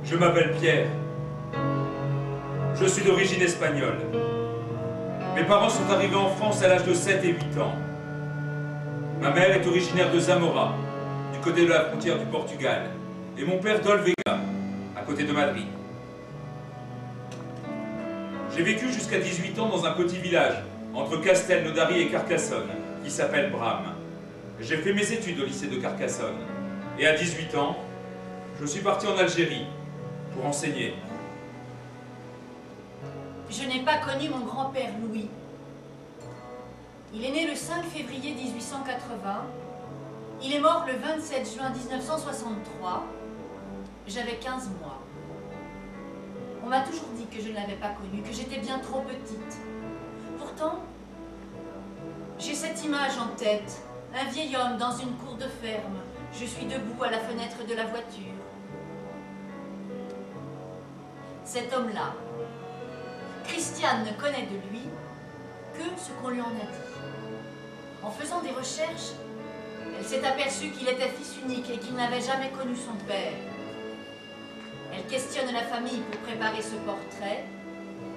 Je m'appelle Pierre. Je suis d'origine espagnole. Mes parents sont arrivés en France à l'âge de 7 et 8 ans. Ma mère est originaire de Zamora, du côté de la frontière du Portugal, et mon père d'Olvega, à côté de Madrid. J'ai vécu jusqu'à 18 ans dans un petit village, entre Castelnaudary et Carcassonne, qui s'appelle Bram. J'ai fait mes études au lycée de Carcassonne. Et à 18 ans, je suis parti en Algérie pour enseigner. Je n'ai pas connu mon grand-père Louis. Il est né le 5 février 1880. Il est mort le 27 juin 1963. J'avais 15 mois. On m'a toujours dit que je ne l'avais pas connu, que j'étais bien trop petite. Pourtant, j'ai cette image en tête. Un vieil homme dans une cour de ferme. Je suis debout à la fenêtre de la voiture. Cet homme-là, Christiane ne connaît de lui que ce qu'on lui en a dit. En faisant des recherches, elle s'est aperçue qu'il était fils unique et qu'il n'avait jamais connu son père. Elle questionne la famille pour préparer ce portrait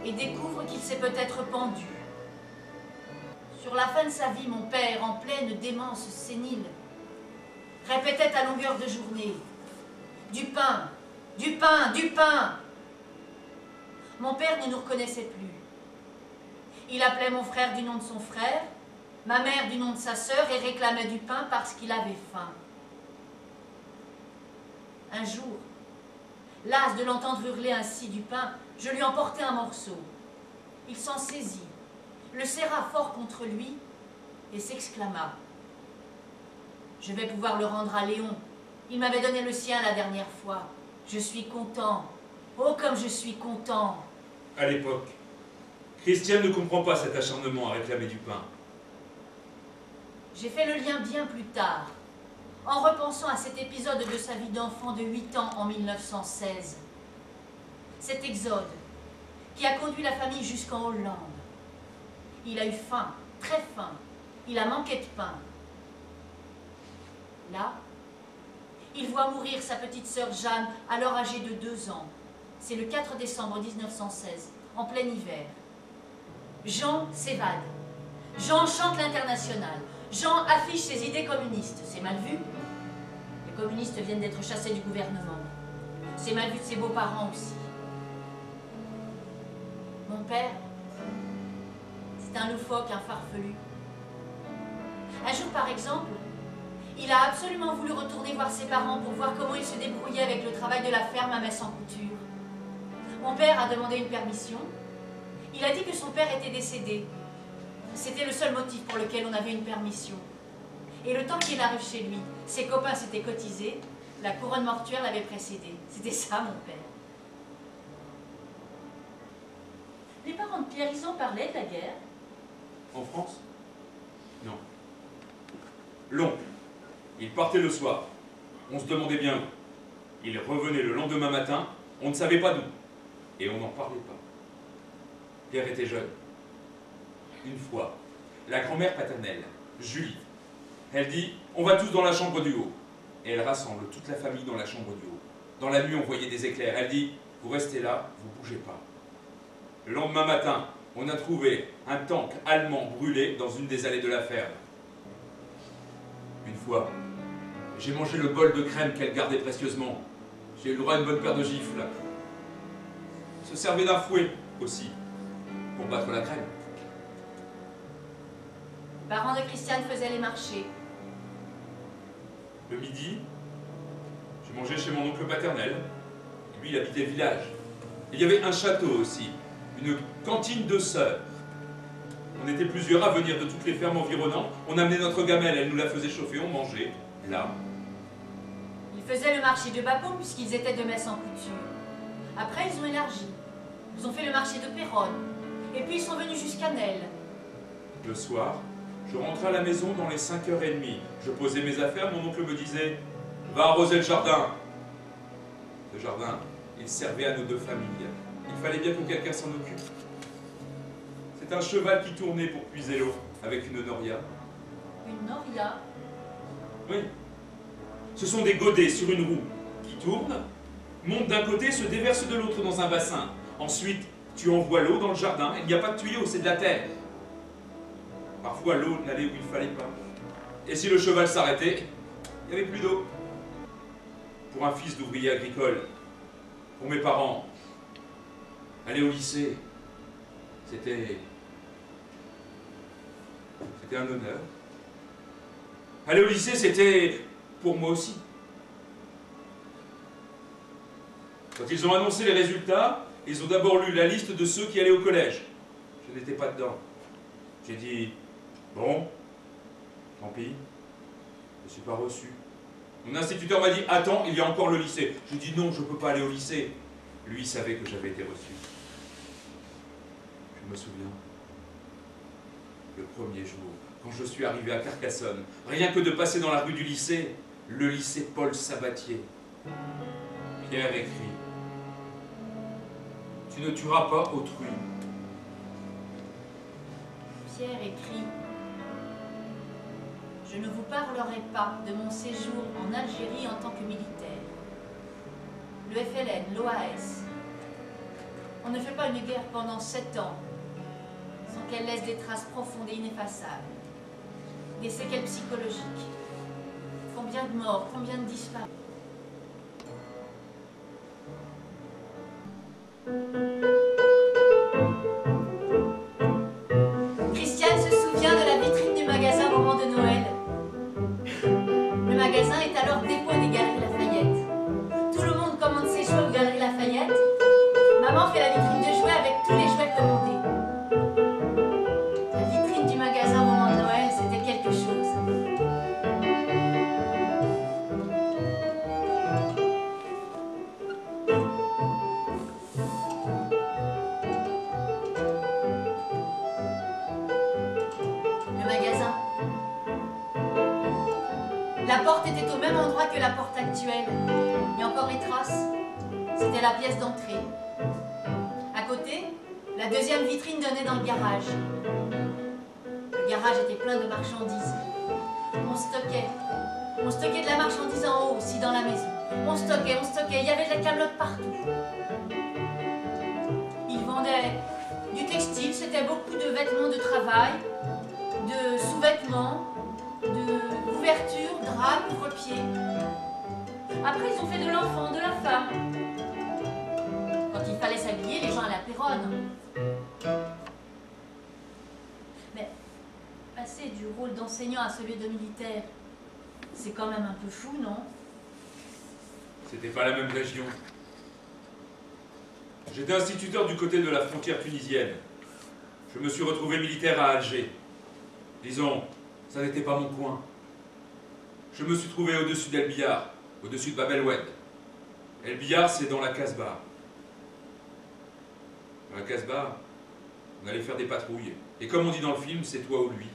et découvre qu'il s'est peut-être pendu. Sur la fin de sa vie, mon père, en pleine démence sénile, répétait à longueur de journée « Du pain, du pain, du pain !» Mon père ne nous reconnaissait plus. Il appelait mon frère du nom de son frère, ma mère du nom de sa sœur et réclamait du pain parce qu'il avait faim. Un jour, las de l'entendre hurler ainsi du pain, je lui emportai un morceau. Il s'en saisit, le serra fort contre lui et s'exclama « Je vais pouvoir le rendre à Léon. Il m'avait donné le sien la dernière fois. Je suis content. Oh, comme je suis content !» À l'époque, Christiane ne comprend pas cet acharnement à réclamer du pain. J'ai fait le lien bien plus tard, en repensant à cet épisode de sa vie d'enfant de 8 ans en 1916. Cet exode qui a conduit la famille jusqu'en Hollande. Il a eu faim, très faim. Il a manqué de pain. Là, il voit mourir sa petite sœur Jeanne, alors âgée de 2 ans. C'est le 4 décembre 1916, en plein hiver. Jean s'évade. Jean chante l'Internationale. Jean affiche ses idées communistes. C'est mal vu. Les communistes viennent d'être chassés du gouvernement. C'est mal vu de ses beaux-parents aussi. Mon père, c'est un loufoque, un farfelu. Un jour, par exemple, il a absolument voulu retourner voir ses parents pour voir comment ils se débrouillaient avec le travail de la ferme à Metz-en-Couture. Mon père a demandé une permission. Il a dit que son père était décédé. C'était le seul motif pour lequel on avait une permission. Et le temps qu'il arrive chez lui, ses copains s'étaient cotisés, la couronne mortuaire l'avait précédé. C'était ça, mon père. Les parents de Pierre, ils en parlaient de la guerre? En France? Non. L'oncle, il partait le soir. On se demandait bien où. Il revenait le lendemain matin, on ne savait pas d'où. Et on n'en parlait pas. Pierre était jeune. Une fois, la grand-mère paternelle, Julie, elle dit « On va tous dans la chambre du haut ». Et elle rassemble toute la famille dans la chambre du haut. Dans la nuit, on voyait des éclairs. Elle dit « Vous restez là, vous bougez pas ». Le lendemain matin, on a trouvé un tank allemand brûlé dans une des allées de la ferme. Une fois, j'ai mangé le bol de crème qu'elle gardait précieusement. J'ai eu le droit à une bonne paire de gifles. Se servait d'un fouet aussi, pour battre la crème. parents de Christiane faisaient les marchés. Le midi, je mangeais chez mon oncle paternel. Lui, il habitait le village. Et il y avait un château aussi, une cantine de sœurs. On était plusieurs à venir de toutes les fermes environnantes. On amenait notre gamelle, elle nous la faisait chauffer, on mangeait, là. Ils faisaient le marché de Bapaume puisqu'ils étaient de Metz en couture. Après, ils ont élargi. Ils ont fait le marché de Péronne. Et puis, ils sont venus jusqu'à Nesle. Le soir, je rentrais à la maison dans les 5h30. Je posais mes affaires, mon oncle me disait « Va arroser le jardin !» Ce jardin, il servait à nos deux familles. Il fallait bien que quelqu'un s'en occupe. C'est un cheval qui tournait pour puiser l'eau, avec une noria. Une noria? Oui. Ce sont des godets sur une roue qui tournent, montent d'un côté, se déversent de l'autre dans un bassin. Ensuite, tu envoies l'eau dans le jardin. Il n'y a pas de tuyau, c'est de la terre. Parfois, l'eau n'allait où il fallait pas. Et si le cheval s'arrêtait, il n'y avait plus d'eau. Pour un fils d'ouvrier agricole, pour mes parents, aller au lycée, c'était un honneur. Aller au lycée, c'était pour moi aussi. Quand ils ont annoncé les résultats, ils ont d'abord lu la liste de ceux qui allaient au collège. Je n'étais pas dedans. J'ai dit, bon, tant pis, je ne suis pas reçu. Mon instituteur m'a dit, attends, il y a encore le lycée. J'ai dit, non, je ne peux pas aller au lycée. Lui, il savait que j'avais été reçu. Je me souviens, le premier jour, quand je suis arrivé à Carcassonne, rien que de passer dans la rue du lycée, le lycée Paul Sabatier. Pierre écrit, tu ne tueras pas autrui. Pierre écrit, je ne vous parlerai pas de mon séjour en Algérie en tant que militaire. Le FLN, l'OAS. On ne fait pas une guerre pendant 7 ans sans qu'elle laisse des traces profondes et ineffaçables, des séquelles psychologiques. Combien de morts, combien de disparus. Christiane se souvient de la vitrine du magasin au moment de Noël. Le magasin est alors dépôt des Galeries Lafayette. Tout le monde commande ses jouets aux Galeries Lafayette. Maman fait la vitrine de jouets avec tous les jouets commandés. La vitrine du magasin au moment de Noël, c'était quelque chose. Le magasin. La porte était au même endroit que la porte actuelle. Il y a encore les traces. C'était la pièce d'entrée. À côté, la deuxième vitrine donnait dans le garage. Le garage était plein de marchandises. On stockait de la marchandise en haut, aussi dans la maison. On stockait. Il y avait de la camelote partout. Ils vendaient du textile, c'était beaucoup de vêtements de travail, de sous-vêtements, de couvertures, draps, couvre-pieds. Après, ils ont fait de l'enfant, de la femme. Quand il fallait s'habiller, les gens allaient à Péronne. Mais passer du rôle d'enseignant à celui de militaire, c'est quand même un peu fou, non? C'était pas la même région. J'étais instituteur du côté de la frontière tunisienne. Je me suis retrouvé militaire à Alger. Disons, ça n'était pas mon coin. Je me suis trouvé au-dessus d'El Biar, au-dessus de Bab el Oued. El Biar, c'est dans la Casbah. Dans la Casbah, on allait faire des patrouilles. Et comme on dit dans le film, c'est toi ou lui.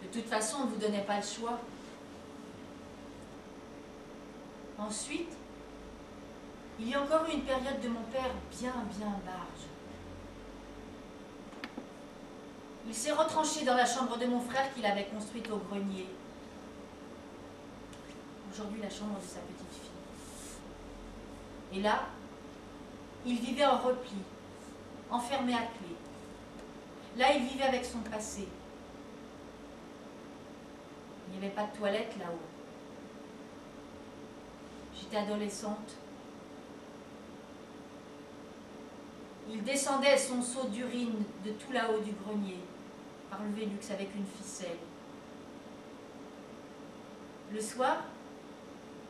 De toute façon, on ne vous donnait pas le choix. Ensuite, il y a encore eu une période de mon père bien large. Il s'est retranché dans la chambre de mon frère qu'il avait construite au grenier. Aujourd'hui, la chambre de sa petite fille. Et là, il vivait en repli, enfermé à clé. Là, il vivait avec son passé. Il n'y avait pas de toilette là-haut. J'étais adolescente. Il descendait son seau d'urine de tout là-haut du grenier, par le Vélux avec une ficelle. Le soir,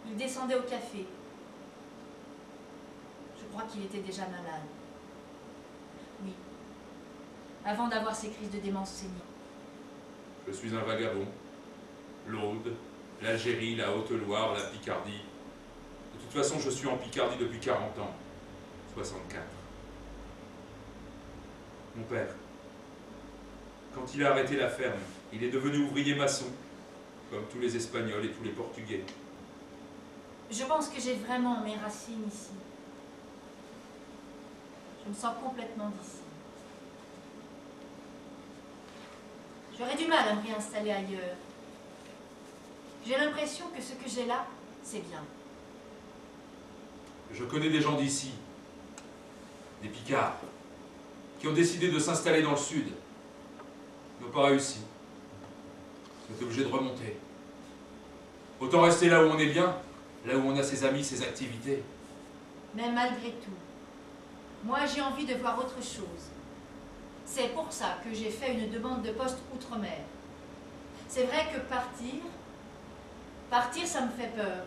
il descendait au café. Je crois qu'il était déjà malade. Oui, avant d'avoir ses crises de démence sénile. Je suis un vagabond. L'Aude, l'Algérie, la Haute-Loire, la Picardie. De toute façon, je suis en Picardie depuis 40 ans. 64. Mon père, quand il a arrêté la ferme, il est devenu ouvrier maçon, comme tous les Espagnols et tous les Portugais. Je pense que j'ai vraiment mes racines ici. Je me sens complètement d'ici. J'aurais du mal à me réinstaller ailleurs. J'ai l'impression que ce que j'ai là, c'est bien. Je connais des gens d'ici, des Picards, qui ont décidé de s'installer dans le sud. Ils n'ont pas réussi. Ils sont obligés de remonter. Autant rester là où on est bien, là où on a ses amis, ses activités. Mais malgré tout, moi j'ai envie de voir autre chose. C'est pour ça que j'ai fait une demande de poste outre-mer. C'est vrai que partir ça me fait peur.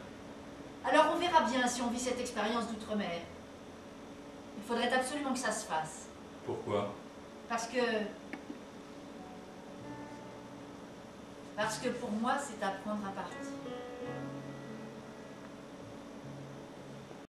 Alors on verra bien si on vit cette expérience d'outre-mer. Il faudrait absolument que ça se fasse. Pourquoi? Parce que pour moi c'est apprendre à partir.